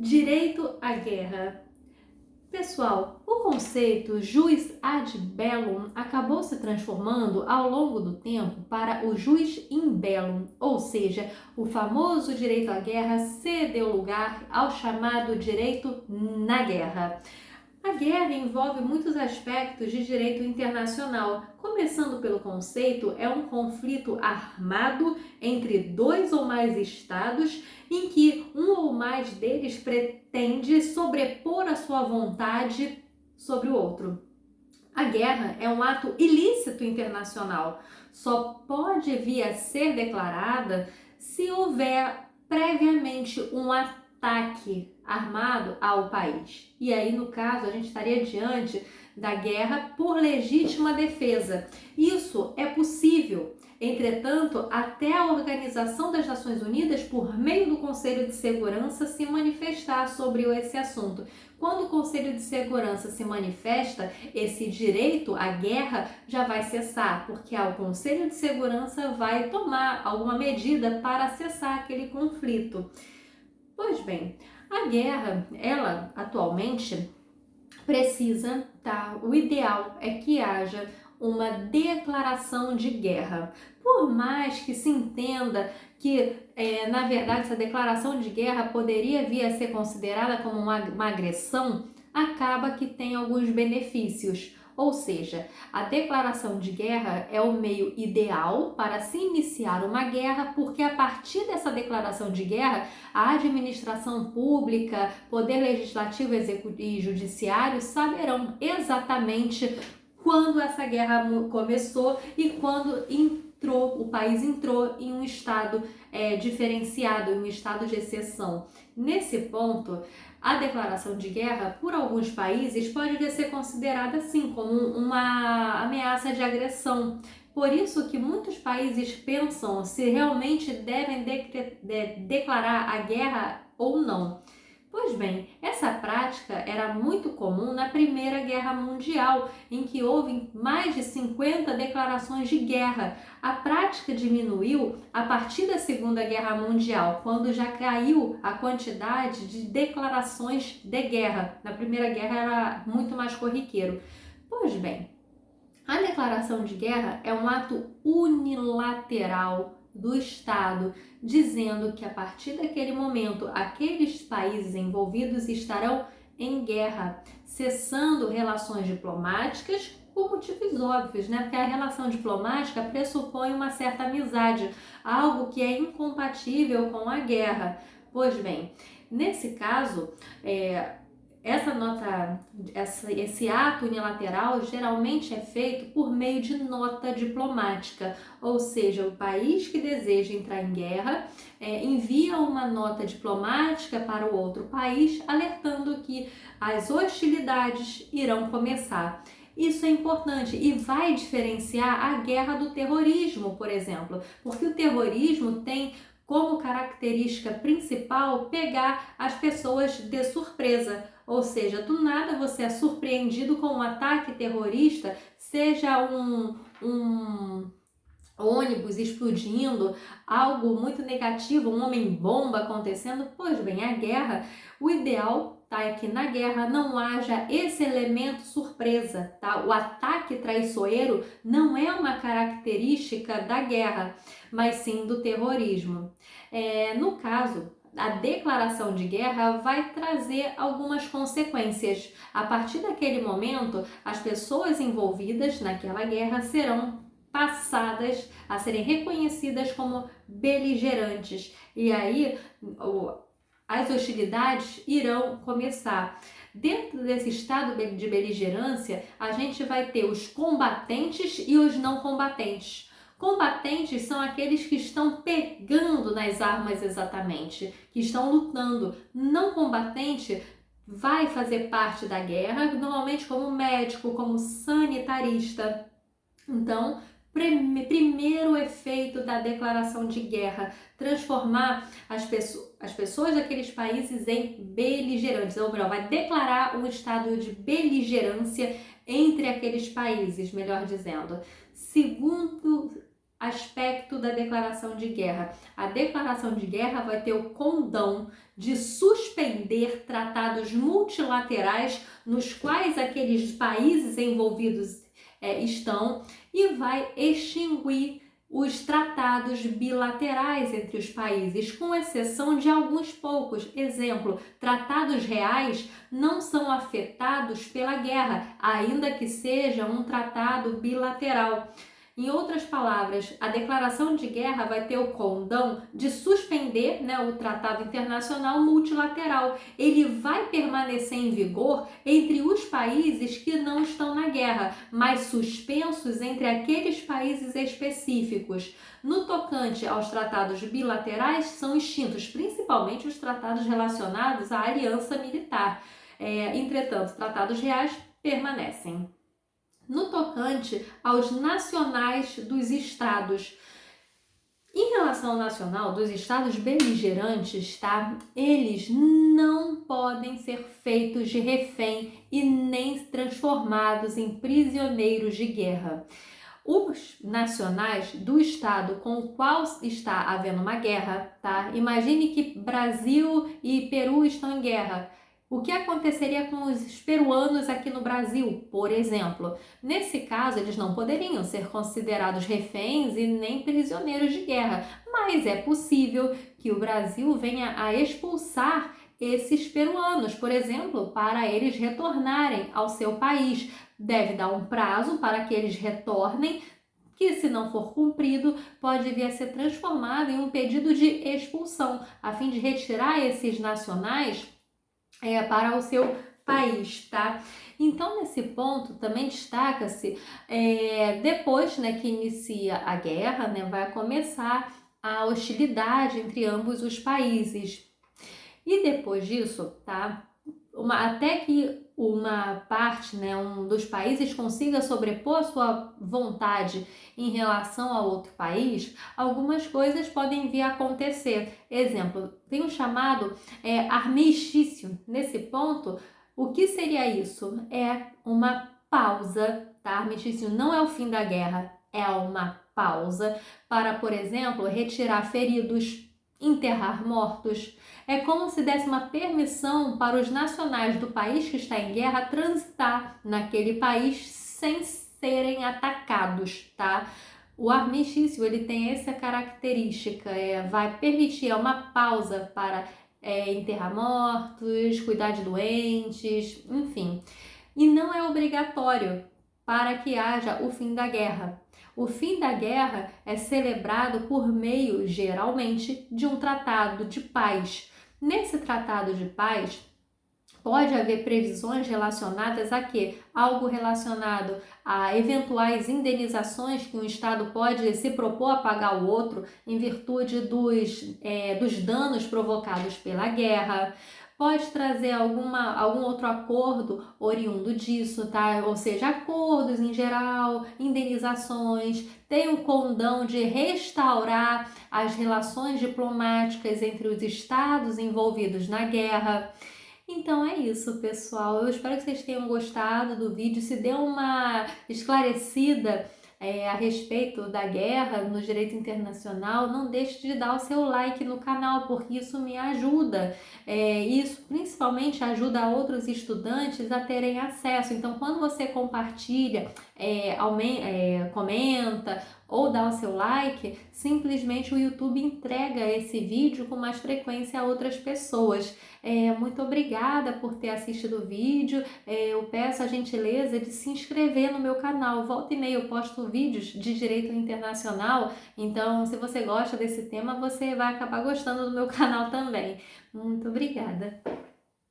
Direito à guerra. Pessoal, o conceito jus ad bellum acabou se transformando ao longo do tempo para o jus in bellum, ou seja, o famoso direito à guerra cedeu lugar ao chamado direito na guerra. A guerra envolve muitos aspectos de direito internacional, começando pelo conceito é um conflito armado entre dois ou mais estados em que um ou mais deles pretende sobrepor a sua vontade sobre o outro. A guerra é um ato ilícito internacional, só pode vir a ser declarada se houver previamente um ataque armado ao país. E aí, no caso, a gente estaria diante da guerra por legítima defesa. Isso é possível. Entretanto, até a Organização das Nações Unidas, por meio do Conselho de Segurança, se manifestar sobre esse assunto. Quando o Conselho de Segurança se manifesta, esse direito à guerra já vai cessar, porque o Conselho de Segurança vai tomar alguma medida para cessar aquele conflito. Pois bem, a guerra, ela atualmente precisa, tá? O ideal é que haja uma declaração de guerra. Por mais que se entenda que, na verdade, essa declaração de guerra poderia vir a ser considerada como uma agressão, acaba que tem alguns benefícios. Ou seja, a declaração de guerra é o meio ideal para se iniciar uma guerra, porque a partir dessa declaração de guerra, a administração pública, poder legislativo, executivo e judiciário saberão exatamente quando essa guerra começou e quando o país entrou em um estado diferenciado, em um estado de exceção. Nesse ponto, a declaração de guerra, por alguns países, pode ser considerada assim como uma ameaça de agressão. Por isso que muitos países pensam se realmente devem declarar a guerra ou não. Pois bem, essa prática era muito comum na Primeira Guerra Mundial, em que houve mais de 50 declarações de guerra. A prática diminuiu a partir da Segunda Guerra Mundial, quando já caiu a quantidade de declarações de guerra. Na Primeira Guerra era muito mais corriqueiro. Pois bem, a declaração de guerra é um ato unilateral do Estado, dizendo que a partir daquele momento aqueles países envolvidos estarão em guerra, cessando relações diplomáticas por motivos óbvios, né? Porque a relação diplomática pressupõe uma certa amizade, algo que é incompatível com a guerra. Pois bem, nesse caso, esse ato unilateral geralmente é feito por meio de nota diplomática, ou seja, o país que deseja entrar em guerra envia uma nota diplomática para o outro país, alertando que as hostilidades irão começar. Isso é importante e vai diferenciar a guerra do terrorismo, por exemplo, porque o terrorismo tem como característica principal pegar as pessoas de surpresa, ou seja, do nada você é surpreendido com um ataque terrorista, seja um ônibus explodindo, algo muito negativo, um homem-bomba acontecendo. Pois bem, a guerra, o ideal é que na guerra não haja esse elemento surpresa, tá? O ataque traiçoeiro não é uma característica da guerra, mas sim do terrorismo. No caso, a declaração de guerra vai trazer algumas consequências. A partir daquele momento, as pessoas envolvidas naquela guerra serão passadas a serem reconhecidas como beligerantes. E aí as hostilidades irão começar. Dentro desse estado de beligerância, a gente vai ter os combatentes e os não combatentes. Combatentes são aqueles que estão pegando nas armas exatamente, que estão lutando. Não combatente vai fazer parte da guerra, normalmente como médico, como sanitarista. Então, primeiro efeito da declaração de guerra, transformar as pessoas daqueles países em beligerantes, ou melhor, vai declarar um estado de beligerância entre aqueles países, melhor dizendo. Segundo aspecto da declaração de guerra. A declaração de guerra vai ter o condão de suspender tratados multilaterais nos quais aqueles países envolvidos estão e vai extinguir os tratados bilaterais entre os países, com exceção de alguns poucos. Exemplo, tratados reais não são afetados pela guerra, ainda que seja um tratado bilateral. Em outras palavras, a declaração de guerra vai ter o condão de suspender, o tratado internacional multilateral. Ele vai permanecer em vigor entre os países que não estão na guerra, mas suspensos entre aqueles países específicos. No tocante aos tratados bilaterais, são extintos, principalmente os tratados relacionados à aliança militar. Entretanto, tratados reais permanecem. No tocante aos nacionais dos estados, em relação ao nacional dos estados beligerantes, eles não podem ser feitos de refém e nem transformados em prisioneiros de guerra. Os nacionais do estado com o qual está havendo uma guerra, Imagine que Brasil e Peru estão em guerra. O que aconteceria com os peruanos aqui no Brasil, por exemplo? Nesse caso, eles não poderiam ser considerados reféns e nem prisioneiros de guerra, mas é possível que o Brasil venha a expulsar esses peruanos, por exemplo, para eles retornarem ao seu país. Deve dar um prazo para que eles retornem, que, se não for cumprido, pode vir a ser transformado em um pedido de expulsão, a fim de retirar esses nacionais para o seu país, Então, nesse ponto, também destaca-se, depois que inicia a guerra, vai começar a hostilidade entre ambos os países. E depois disso, até que uma parte, um dos países consiga sobrepor a sua vontade em relação a outro país, algumas coisas podem vir a acontecer. Exemplo, tem um chamado armistício. Nesse ponto, o que seria isso? É uma pausa, Armistício não é o fim da guerra, é uma pausa para, por exemplo, retirar feridos, enterrar mortos. É como se desse uma permissão para os nacionais do país que está em guerra transitar naquele país sem serem atacados, O armistício, ele tem essa característica, vai permitir uma pausa para enterrar mortos, cuidar de doentes, enfim. E não é obrigatório para que haja o fim da guerra. O fim da guerra é celebrado por meio, geralmente, de um tratado de paz. Nesse tratado de paz, pode haver previsões relacionadas a quê? Algo relacionado a eventuais indenizações que um Estado pode se propor a pagar ao outro em virtude dos danos provocados pela guerra. Pode trazer algum outro acordo oriundo disso, Ou seja, acordos em geral, indenizações, tem o condão de restaurar as relações diplomáticas entre os estados envolvidos na guerra. Então é isso, pessoal. Eu espero que vocês tenham gostado do vídeo. Se deu uma esclarecida a respeito da guerra no direito internacional, não deixe de dar o seu like no canal, porque isso me ajuda. Isso principalmente ajuda outros estudantes a terem acesso. Então, quando você compartilha, comenta ou dá o seu like, simplesmente o YouTube entrega esse vídeo com mais frequência a outras pessoas. Muito obrigada por ter assistido o vídeo. Eu peço a gentileza de se inscrever no meu canal. Volta e meia eu posto vídeos de direito internacional, então se você gosta desse tema, você vai acabar gostando do meu canal também. Muito obrigada!